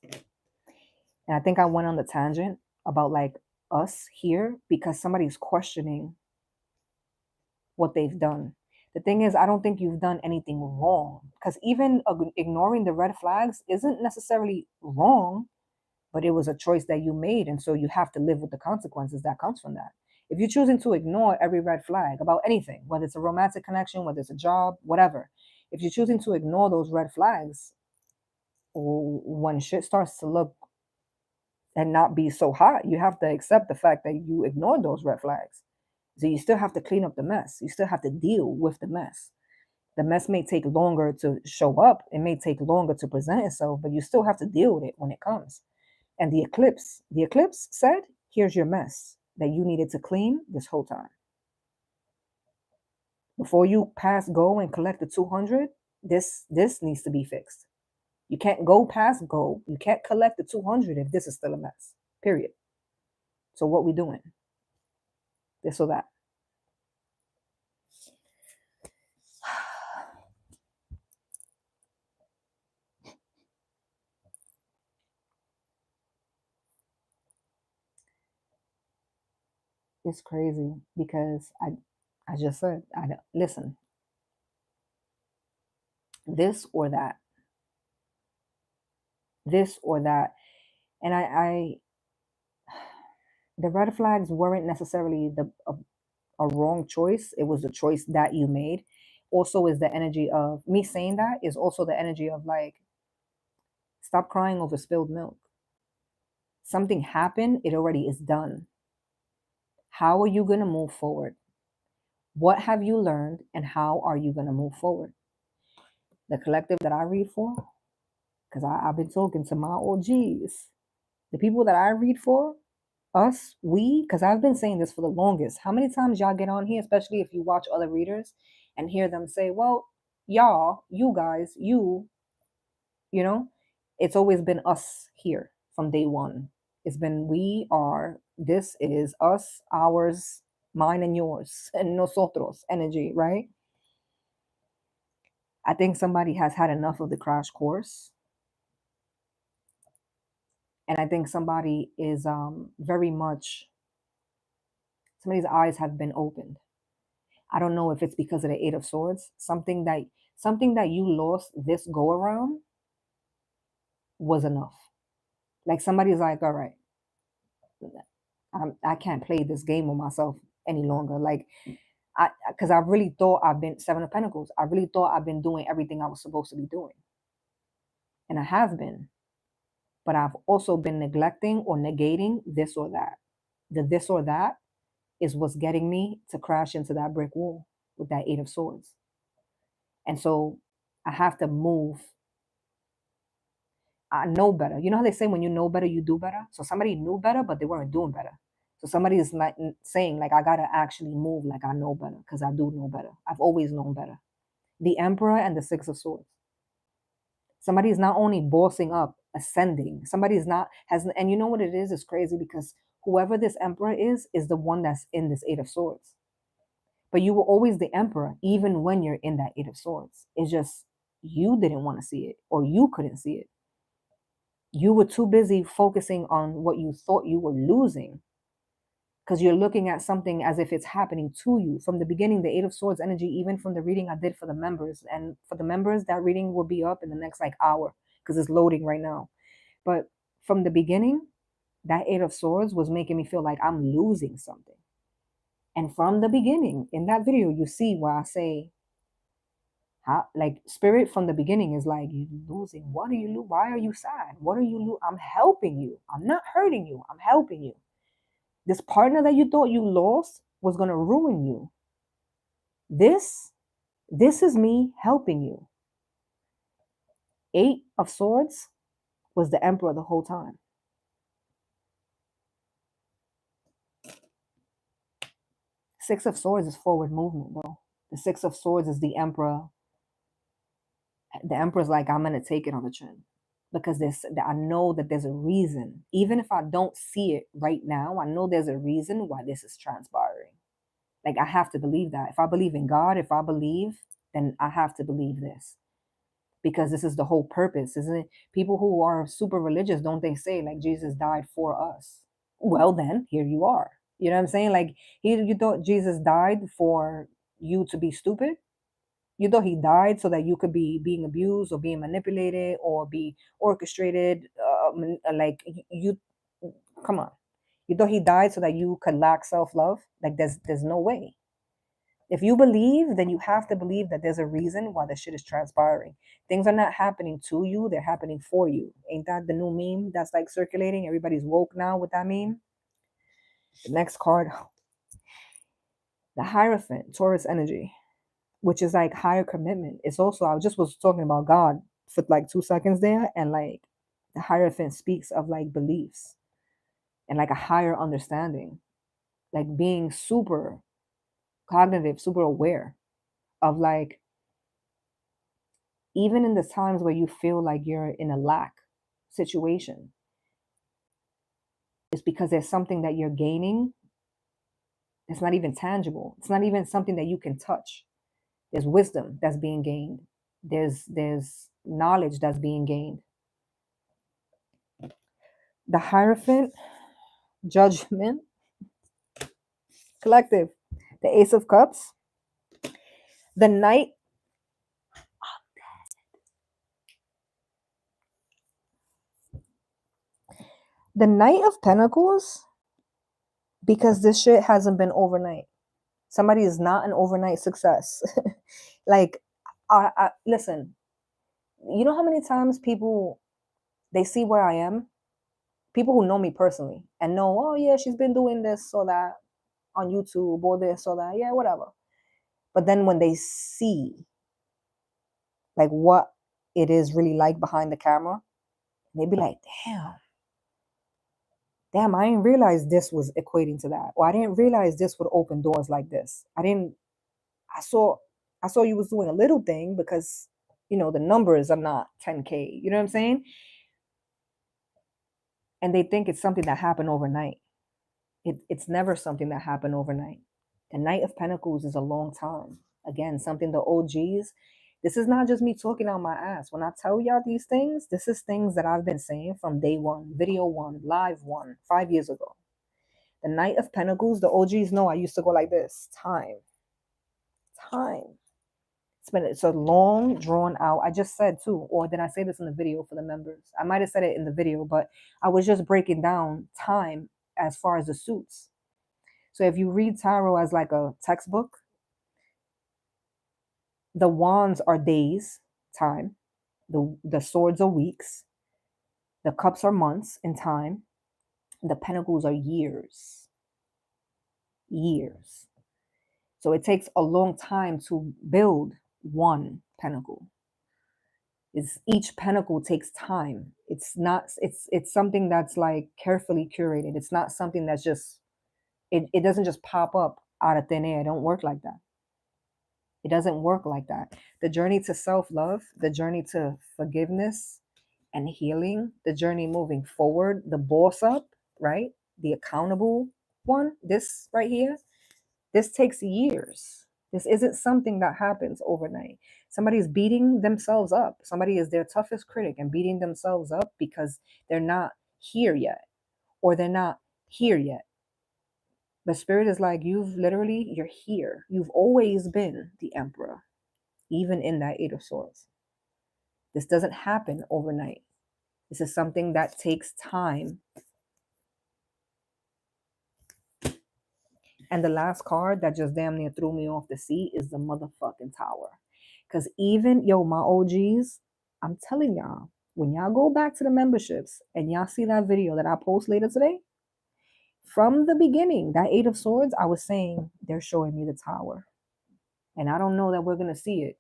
Speaker 1: And I think I went on the tangent about like us here because somebody's questioning what they've done. The thing is, I don't think you've done anything wrong, because even ignoring the red flags isn't necessarily wrong, but it was a choice that you made. And so you have to live with the consequences that comes from that. If you're choosing to ignore every red flag about anything, whether it's a romantic connection, whether it's a job, whatever, if you're choosing to ignore those red flags, when shit starts to look and not be so hot, you have to accept the fact that you ignored those red flags. So you still have to clean up the mess. You still have to deal with the mess. The mess may take longer to show up. It may take longer to present itself, but you still have to deal with it when it comes. And the eclipse said, here's your mess that you needed to clean this whole time. Before you pass go and collect the 200, this needs to be fixed. You can't go past go. You can't collect the 200 if this is still a mess, period. So what we doing? This or that. It's crazy because I just said, listen, this or that, this or that. And the red flags weren't necessarily a wrong choice. It was the choice that you made. Also is the energy of me saying that is also the energy of like, stop crying over spilled milk. Something happened. It already is done. How are you going to move forward? What have you learned and how are you going to move forward? The collective that I read for, because I've been talking to my OGs, the people that I read for, us, we, because I've been saying this for the longest. How many times y'all get on here, especially if you watch other readers and hear them say, well, y'all, you guys, you know, it's always been us here from day one. It's been we are, this is us, ours, mine and yours, and nosotros energy, right? I think somebody has had enough of the crash course. And I think somebody is very much, somebody's eyes have been opened. I don't know if it's because of the 8 of Swords, something that you lost this go around was enough. Like somebody's like, all right, I can't play this game with myself any longer. Like, because I really thought I've been Seven of Pentacles. I really thought I've been doing everything I was supposed to be doing. And I have been. But I've also been neglecting or negating this or that. The this or that is what's getting me to crash into that brick wall with that Eight of Swords. And so I have to move. I know better. You know how they say when you know better, you do better? So somebody knew better, but they weren't doing better. So somebody is like saying, like, I got to actually move like I know better because I do know better. I've always known better. The Emperor and the Six of Swords. Somebody is not only bossing up, ascending. Somebody is not, and you know what it is? It's crazy because whoever this Emperor is the one that's in this Eight of Swords. But you were always the Emperor, even when you're in that Eight of Swords. It's just you didn't want to see it or you couldn't see it. You were too busy focusing on what you thought you were losing because you're looking at something as if it's happening to you. From the beginning, the Eight of Swords energy, even from the reading I did for the members, and for the members, that reading will be up in the next like hour because it's loading right now. But from the beginning, that Eight of Swords was making me feel like I'm losing something. And from the beginning, in that video, you see where I say, how, like, spirit from the beginning is like, you losing. What are you losing? Why are you sad? What are you losing? I'm helping you. I'm not hurting you. I'm helping you. This partner that you thought you lost was going to ruin you. This is me helping you. Eight of Swords was the Emperor the whole time. Six of Swords is forward movement, though. The Six of Swords is the Emperor. The Emperor's like, I'm going to take it on the chin. Because I know that there's a reason. Even if I don't see it right now, I know there's a reason why this is transpiring. Like, I have to believe that. If I believe in God, if I believe, then I have to believe this. Because this is the whole purpose, isn't it? People who are super religious, don't they say, like, Jesus died for us? Well, then, here you are. You know what I'm saying? Like, you thought Jesus died for you to be stupid? You thought he died so that you could be being abused or being manipulated or be orchestrated? Like, you, come on. You thought he died so that you could lack self-love? Like, there's no way. If you believe, then you have to believe that there's a reason why the shit is transpiring. Things are not happening to you, they're happening for you. Ain't that the new meme that's like circulating? Everybody's woke now with that meme. The next card, the Hierophant, Taurus energy, which is like higher commitment. It's also, I just was talking about God for like 2 seconds there, and like the Hierophant speaks of like beliefs and like a higher understanding, like being super cognitive, super aware of like, even in the times where you feel like you're in a lack situation, it's because there's something that you're gaining. It's not even tangible. It's not even something that you can touch. There's wisdom that's being gained. There's knowledge that's being gained. The Hierophant, Judgment, Collective, the Ace of Cups, the Knight. The Knight of Pentacles, because this shit hasn't been overnight. Somebody is not an overnight success. Like, listen, you know how many times people, they see where I am? People who know me personally and know, oh yeah, she's been doing this or that on YouTube or this or that. Yeah, whatever. But then when they see like what it is really like behind the camera, they be like, damn, I didn't realize this was equating to that. Or I didn't realize this would open doors like this. I saw you was doing a little thing because, you know, the numbers are not 10K. You know what I'm saying? And they think it's something that happened overnight. It's never something that happened overnight. The Knight of Pentacles is a long time. Again, something the OGs, this is not just me talking out my ass. When I tell y'all these things, this is things that I've been saying from day one, video one, live one, 5 years ago. The Knight of Pentacles, the OGs know I used to go like this. Time. It's a long, drawn out. I just said too, or did I say this in the video for the members? I might have said it in the video, but I was just breaking down time as far as the suits. So if you read tarot as like a textbook, the wands are days, time. The swords are weeks. The cups are months in time. The pentacles are years. Years. So it takes a long time to build one pentacle. Each pentacle takes time. It's something that's like carefully curated. It's not something that's just it doesn't just pop up out of thin air. It don't work like that. It doesn't work like that. The journey to self-love, the journey to forgiveness and healing, the journey moving forward, the boss up, right? The accountable one, this right here, this takes years. This isn't something that happens overnight. Somebody's beating themselves up. Somebody is their toughest critic and beating themselves up because they're not here yet, or they're not here yet. The spirit is like, you're here. You've always been the emperor, even in that Eight of Swords. This doesn't happen overnight. This is something that takes time. And the last card that just damn near threw me off the seat is the motherfucking Tower. Because even, my OGs, I'm telling y'all, when y'all go back to the memberships and y'all see that video that I post later today, from the beginning, that Eight of Swords, I was saying, they're showing me the Tower. And I don't know that we're going to see it,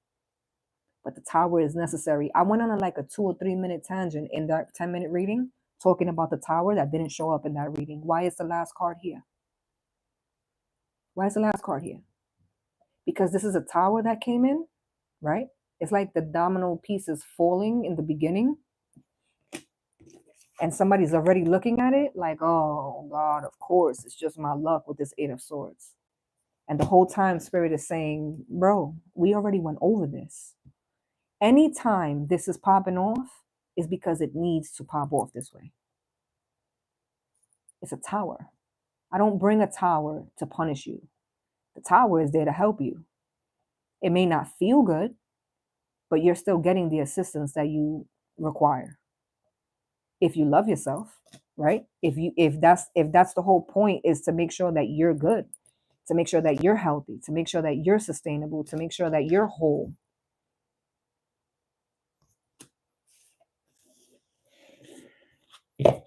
Speaker 1: but the Tower is necessary. I went on like a 2 or 3 minute tangent in that 10-minute reading, talking about the Tower that didn't show up in that reading. Why is the last card here? Why is the last card here? Because this is a Tower that came in, right? It's like the domino pieces falling in the beginning. And somebody's already looking at it like, oh God, of course, it's just my luck with this Eight of Swords. And the whole time Spirit is saying, bro, we already went over this. Anytime this is popping off is because it needs to pop off this way. It's a Tower. I don't bring a Tower to punish you. The Tower is there to help you. It may not feel good, but you're still getting the assistance that you require. If you love yourself, right? If that's the whole point, is to make sure that you're good, to make sure that you're healthy, to make sure that you're sustainable, to make sure that you're whole.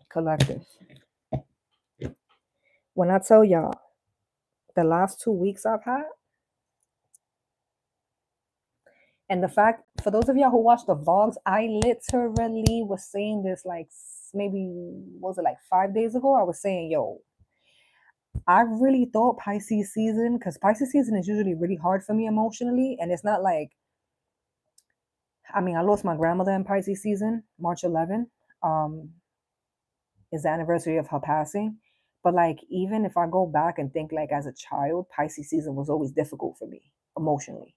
Speaker 1: Collective. When I tell y'all the last 2 weeks I've had, and the fact, for those of y'all who watch the vlogs, I literally was saying this like maybe, was it like 5 days ago? I was saying, yo, I really thought Pisces season, because Pisces season is usually really hard for me emotionally. And it's not like, I mean, I lost my grandmother in Pisces season, March 11, is the anniversary of her passing. But like, even if I go back and think like as a child, Pisces season was always difficult for me emotionally.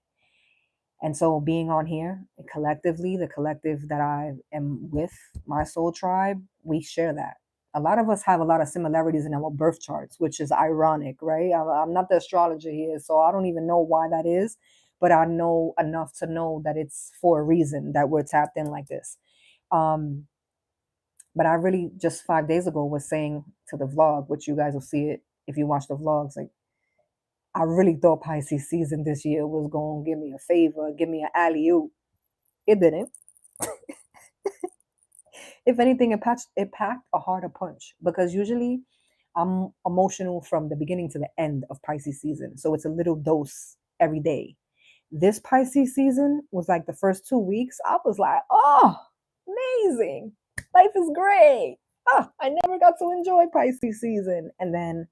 Speaker 1: And so being on here collectively, the collective that I am with, my soul tribe, we share that. A lot of us have a lot of similarities in our birth charts, which is ironic, right? I'm not the astrologer here, so I don't even know why that is, but I know enough to know that it's for a reason that we're tapped in like this. But I really just 5 days ago was saying to the vlog, which you guys will see it if you watch the vlogs, like, I really thought Pisces season this year was going to give me a favor, give me an alley-oop. It didn't. If anything, it packed a harder punch, because usually I'm emotional from the beginning to the end of Pisces season. So it's a little dose every day. This Pisces season was like the first 2 weeks. I was like, oh, amazing. Life is great. Oh, I never got to enjoy Pisces season. And then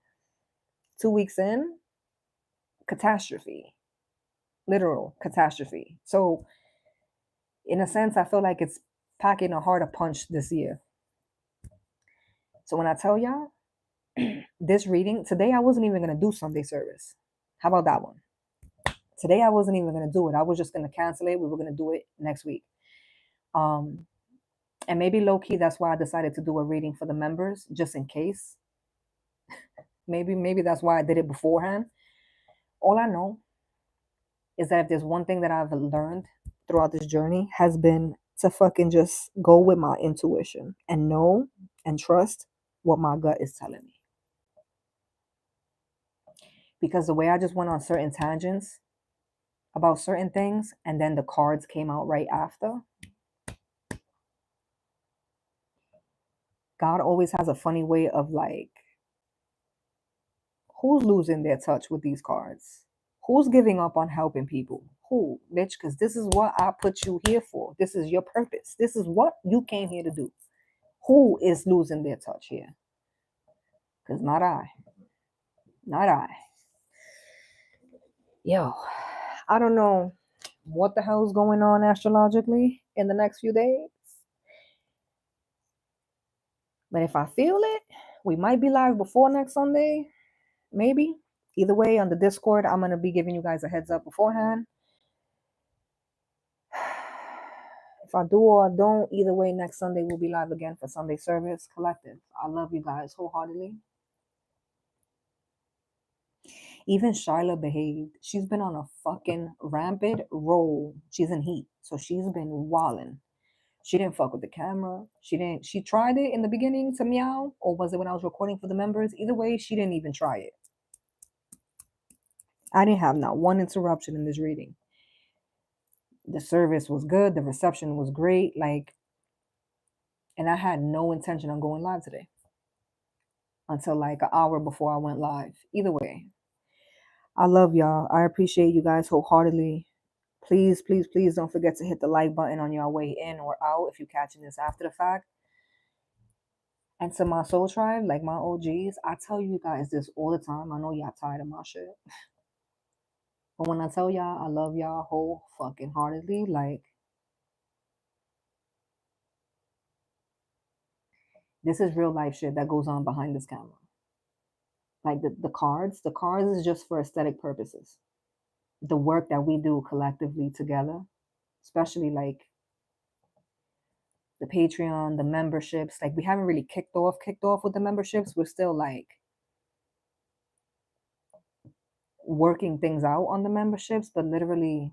Speaker 1: 2 weeks in, catastrophe, literal catastrophe. So in a sense, I feel like it's packing a harder punch this year. So when I tell y'all this reading, today I wasn't even going to do Sunday service. How about that one? Today I wasn't even going to do it. I was just going to cancel it. We were going to do it next week. And maybe low-key, that's why I decided to do a reading for the members, just in case. Maybe that's why I did it beforehand. All I know is that if there's one thing that I've learned throughout this journey, has been to fucking just go with my intuition and know and trust what my gut is telling me. because the way I just went on certain tangents about certain things, and then the cards came out right after. God always has a funny way of like, who's losing their touch with these cards? Who's giving up on helping people? Who, bitch? Because this is what I put you here for. This is your purpose. This is what you came here to do. Who is losing their touch here? Because not I. Not I. Yo, I don't know what the hell's going on astrologically in the next few days. But if I feel it, we might be live before next Sunday. Maybe. Either way, on the Discord, I'm going to be giving you guys a heads up beforehand. If I do or I don't, either way, next Sunday we'll be live again for Sunday service collective. I love you guys wholeheartedly. Even Shyla behaved. She's been on a fucking rampant roll. She's in heat. So she's been wilding. She didn't fuck with the camera. She tried it in the beginning to meow, or was it when I was recording for the members? Either way, she didn't even try it. I didn't have not one interruption in this reading. The service was good. The reception was great. Like, and I had no intention on going live today until like an hour before I went live. Either way, I love y'all. I appreciate you guys wholeheartedly. Please, please, please don't forget to hit the like button on your way in or out if you're catching this after the fact. And to my soul tribe, like my OGs, I tell you guys this all the time. I know y'all tired of my shit. But when I tell y'all I love y'all whole fucking heartedly, like, this is real life shit that goes on behind this camera. Like the cards is just for aesthetic purposes. The work that we do collectively together, especially like the Patreon, the memberships, like we haven't really kicked off with the memberships. We're still like working things out on the memberships, but literally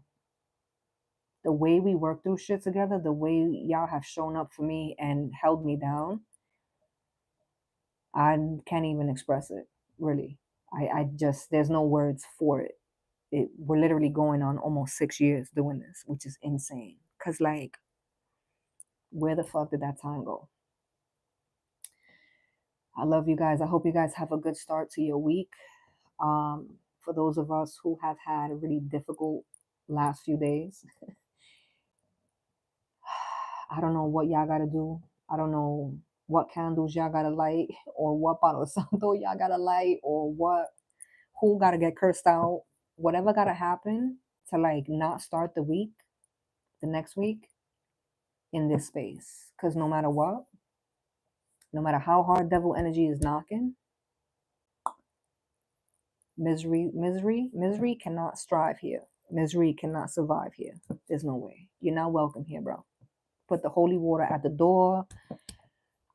Speaker 1: the way we work through shit together, the way y'all have shown up for me and held me down, I can't even express it, really. I just, there's no words for it. We're literally going on almost 6 years doing this, which is insane. Cause like, where the fuck did that time go? I love you guys. I hope you guys have a good start to your week. For those of us who have had a really difficult last few days, I don't know what y'all gotta do. I don't know what candles y'all gotta light, or what bottle of santo y'all gotta light, or who gotta get cursed out. Whatever gotta happen to like not start the week, the next week, in this space. Because no matter what, no matter how hard devil energy is knocking, misery cannot strive here. Misery cannot survive here. There's no way. You're not welcome here, bro. Put the holy water at the door.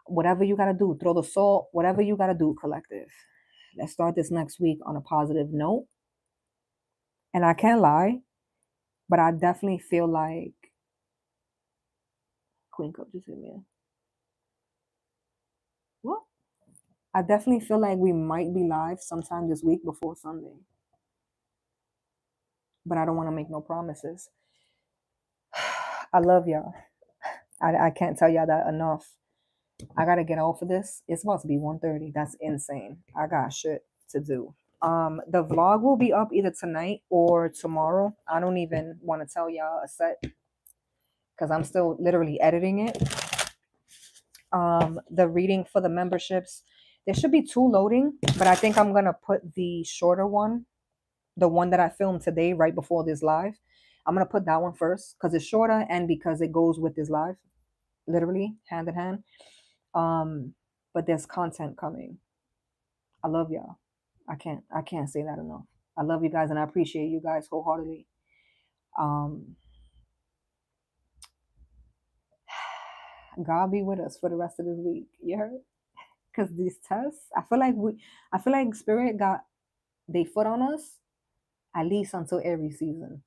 Speaker 1: Whatever you gotta do, throw the salt, whatever you gotta do, collective. Let's start this next week on a positive note. And I can't lie, but I definitely feel like Queen Cup just hit me. What? I definitely feel like we might be live sometime this week before Sunday. But I don't want to make no promises. I love y'all. I can't tell y'all that enough. I gotta get off of this. It's about to be 1:30. That's insane. I got shit to do. The vlog will be up either tonight or tomorrow. I don't even want to tell y'all a set because I'm still literally editing it. The reading for the memberships, there should be 2 loading, but I think I'm gonna put the shorter one, the one that I filmed today right before this live. I'm gonna put that one first because it's shorter and because it goes with this live, literally hand in hand. But there's content coming. I love y'all. I can't say that enough. I love you guys and I appreciate you guys wholeheartedly. God be with us for the rest of this week. You heard? Because these tests, I feel like Spirit got their foot on us at least until every season.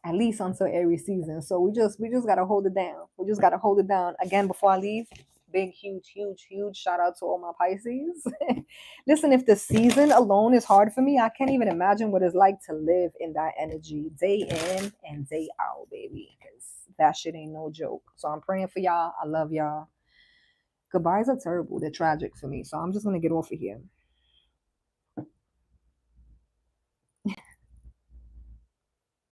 Speaker 1: At least until every season. So we just gotta hold it down. We just gotta hold it down. Again, before I leave, big, huge, huge, huge shout out to all my Pisces. Listen, if the season alone is hard for me, I can't even imagine what it's like to live in that energy day in and day out, baby. Because that shit ain't no joke. So I'm praying for y'all. I love y'all. Goodbyes are terrible. They're tragic for me. So I'm just going to get off of here.